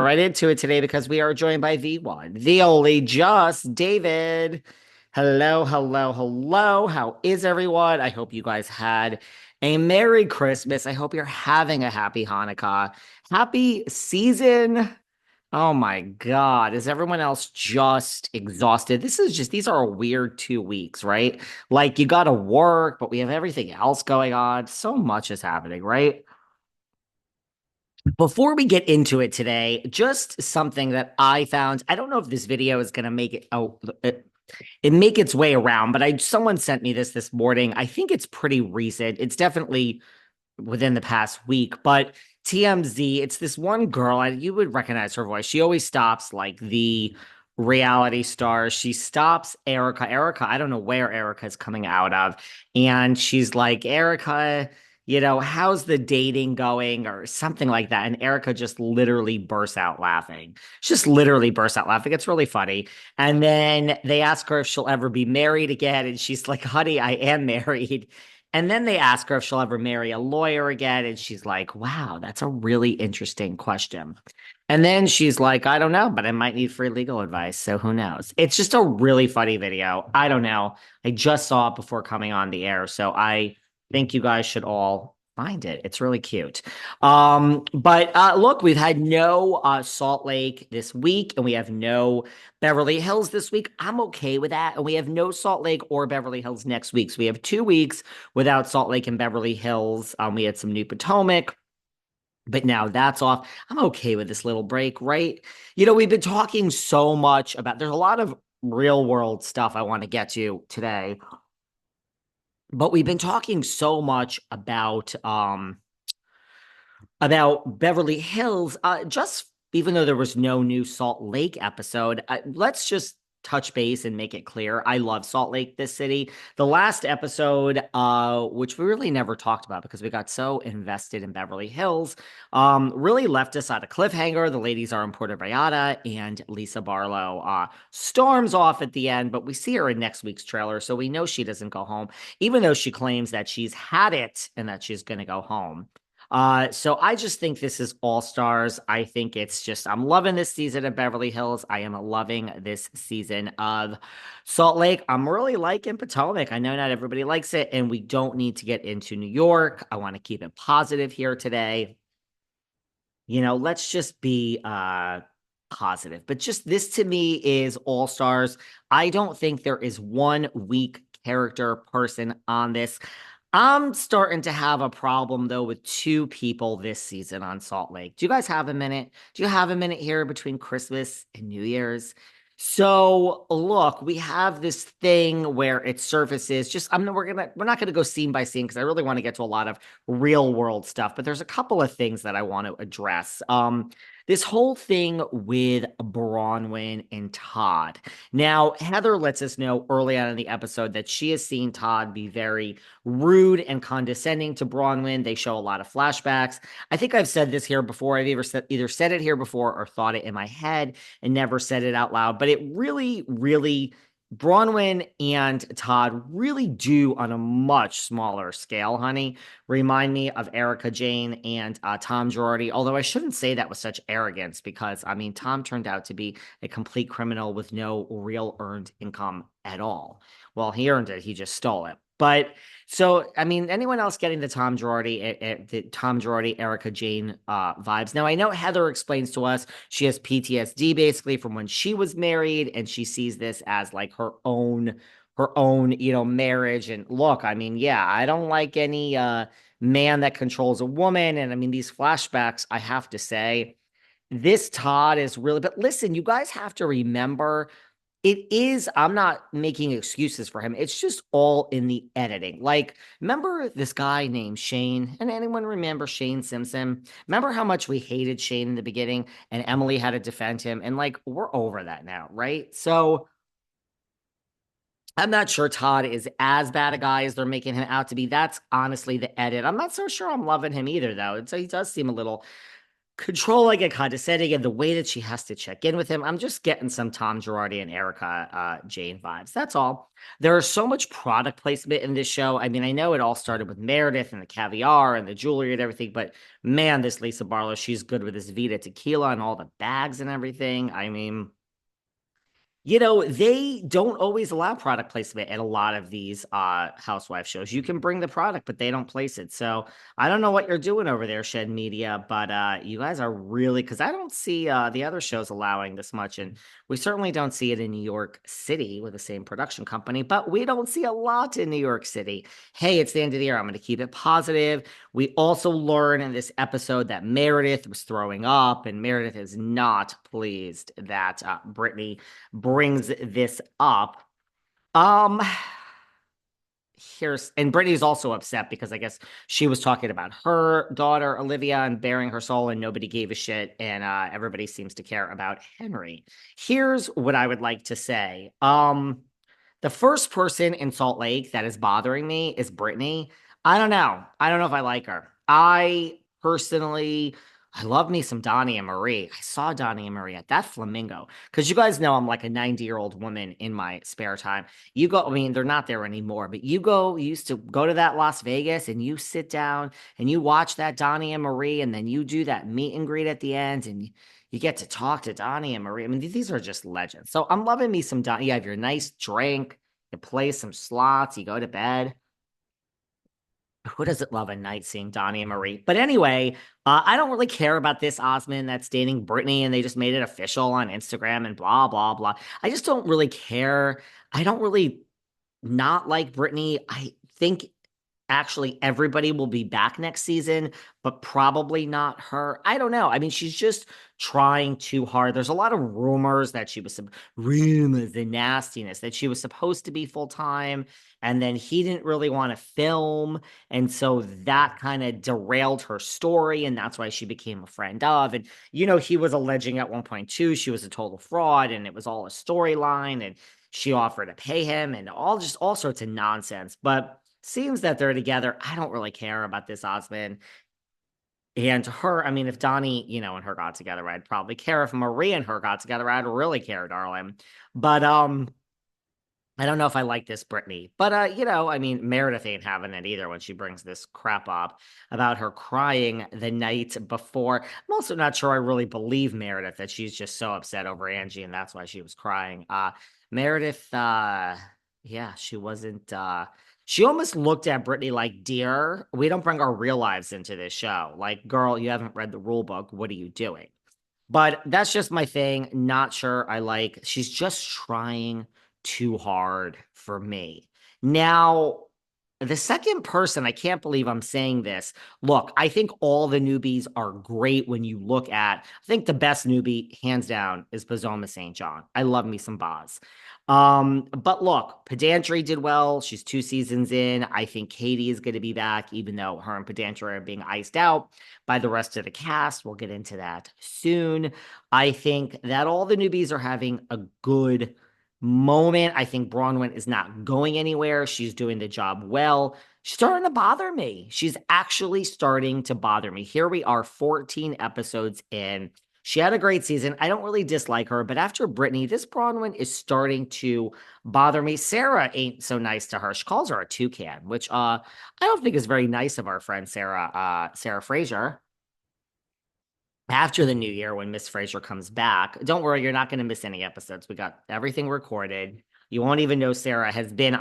Right into it today because we are joined by the one, the only, just David. Hello, hello, hello. How is everyone? I hope you guys had a Merry Christmas. I hope you're having a happy Hanukkah. Happy season. Oh my God. Is everyone else just exhausted? These are a weird 2 weeks, right? Like you got to work, but we have everything else going on. So much is happening, right? Before we get into it today, just something that I found. I don't know if this video is going to make it make its way around, but I someone sent me this morning. I think it's pretty recent. It's definitely within the past week, but TMZ, it's this one girl, and you would recognize her voice. She always stops like the reality stars. She stops Erica. Erica, I don't know where Erica is coming out of. And she's like, Erica, how's the dating going or something like that. And Erica just literally bursts out laughing. She just literally bursts out laughing. It's really funny. And then they ask her if she'll ever be married again. And she's like, honey, I am married. And then they ask her if she'll ever marry a lawyer again. And she's like, wow, that's a really interesting question. And then she's like, I don't know, but I might need free legal advice. So who knows? It's just a really funny video. I don't know. I just saw it before coming on the air. So I think you guys should all find it. It's really cute. But look, we've had no Salt Lake this week, and we have no Beverly Hills this week. I'm okay with that. And we have no Salt Lake or Beverly Hills next week. So we have 2 weeks without Salt Lake and Beverly Hills. We had some New Potomac. But now that's off. I'm okay with this little break, right? We've been talking so much there's a lot of real world stuff I want to get to today, but we've been talking so much about Beverly Hills. Just even though there was no new Salt Lake episode, let's just touch base and make it clear. I love Salt Lake, this city. The last episode, which we really never talked about because we got so invested in Beverly Hills, really left us at a cliffhanger. The ladies are in Puerto Vallarta, and Lisa Barlow storms off at the end, but we see her in next week's trailer, so we know she doesn't go home, even though she claims that she's had it and that she's going to go home. So I just think this is all stars. I think I'm loving this season of Beverly Hills. I am loving this season of Salt Lake. I'm really liking Potomac. I know not everybody likes it, and we don't need to get into New York. I want to keep it positive here today. Let's just be positive. But just this to me is all stars. I don't think there is one weak character person on this. I'm starting to have a problem though with two people this season on Salt Lake. Do you guys have a minute? Do you have a minute here between Christmas and New Year's? So look, we have this thing where it surfaces. We're not gonna go scene by scene because I really want to get to a lot of real world stuff, but there's a couple of things that I want to address. This whole thing with Bronwyn and Todd. Now, Heather lets us know early on in the episode that she has seen Todd be very rude and condescending to Bronwyn. They show a lot of flashbacks. I think I've said this here before. I've either said it here before or thought it in my head and never said it out loud. But it really, really, Bronwyn and Todd really do on a much smaller scale, honey. Remind me of Erica Jayne and Tom Girardi. Although I shouldn't say that with such arrogance because, I mean, Tom turned out to be a complete criminal with no real earned income at all. Well, he earned it. He just stole it. But so, I mean, anyone else getting the Tom Girardi, Erica Jayne vibes? Now, I know Heather explains to us she has PTSD basically from when she was married, and she sees this as like her own, marriage. And look, I mean, yeah, I don't like any man that controls a woman. And I mean, these flashbacks, I have to say, this Todd is really, but listen, you guys have to remember I'm not making excuses for him. It's just all in the editing. Like, remember this guy named Shane? And anyone remember Shane Simpson? Remember how much we hated Shane in the beginning and Emily had to defend him? And like, we're over that now, right? So I'm not sure Todd is as bad a guy as they're making him out to be. That's honestly the edit. I'm not so sure I'm loving him either, though. So he does seem a little controlling and condescending, and the way that she has to check in with him. I'm just getting some Tom Girardi and Erica Jayne vibes. That's all. There is so much product placement in this show. I mean, I know it all started with Meredith and the caviar and the jewelry and everything, but man, this Lisa Barlow, she's good with this Vita tequila and all the bags and everything. I mean, they don't always allow product placement at a lot of these housewife shows. You can bring the product, but they don't place it. So I don't know what you're doing over there, Shed Media, but you guys are really, because I don't see the other shows allowing this much, and we certainly don't see it in New York City with the same production company, but we don't see a lot in New York City. Hey, it's the end of the year. I'm going to keep it positive. We also learn in this episode that Meredith was throwing up, and Meredith is not pleased that Britney brings this up. Um, and Brittany's also upset because I guess she was talking about her daughter Olivia and bearing her soul, and nobody gave a shit, and everybody seems to care about Henry. Here's what I would like to say. The first person in Salt Lake that is bothering me is Britney. I don't know. I don't know if I like her. I personally, I love me some Donnie and Marie. I saw Donnie and Marie at that Flamingo because you guys know I'm like a 90-year-old woman in my spare time. You go, I mean, they're not there anymore, but you used to go to that Las Vegas and you sit down and you watch that Donnie and Marie, and then you do that meet and greet at the end, and you get to talk to Donnie and Marie. I mean, these are just legends. So I'm loving me some Donnie. You have your nice drink, you play some slots, you go to bed. Who doesn't love a night seeing Donnie and Marie? But anyway, I don't really care about this Osmond that's dating Brittany, and they just made it official on Instagram and blah, blah, blah. I just don't really care. I don't really not like Brittany. I think actually everybody will be back next season, but probably not her. I don't know. I mean, she's just trying too hard. There's a lot of rumors that she was rumors and nastiness that she was supposed to be full time, and then he didn't really want to film, and so that kind of derailed her story, and that's why she became a friend of. And he was alleging at one point too she was a total fraud, and it was all a storyline, and she offered to pay him, and all sorts of nonsense. But seems that they're together. I don't really care about this Osmond and her. I mean, if Donnie, and her got together, I'd probably care. If Marie and her got together, I'd really care, darling. But I don't know if I like this Brittany. But I mean, Meredith ain't having it either when she brings this crap up about her crying the night before. I'm also not sure I really believe Meredith that she's just so upset over Angie and that's why she was crying. Meredith, yeah, she wasn't she almost looked at Brittany like, dear, we don't bring our real lives into this show. Like, girl, you haven't read the rule book. What are you doing? But that's just my thing. Not sure I like. She's just trying too hard for me. Now, the second person, I can't believe I'm saying this. Look, I think all the newbies are great when you look at, I think the best newbie, hands down, is Bazoma St. John. I love me some Boz. But look, Pedantry did well. She's 2 seasons in. I think Katie is going to be back, even though her and Pedantry are being iced out by the rest of the cast. We'll get into that soon. I think that all the newbies are having a good moment. I think Bronwyn is not going anywhere. She's doing the job well. She's starting to bother me. She's actually starting to bother me. Here we are, 14 episodes in. She had a great season. I don't really dislike her, but after Britney, this Bronwyn is starting to bother me. Sarah ain't so nice to her. She calls her a toucan, which I don't think is very nice of our friend Sarah Fraser. After the new year, when Miss Fraser comes back, don't worry, you're not going to miss any episodes. We got everything recorded. You won't even know Sarah has been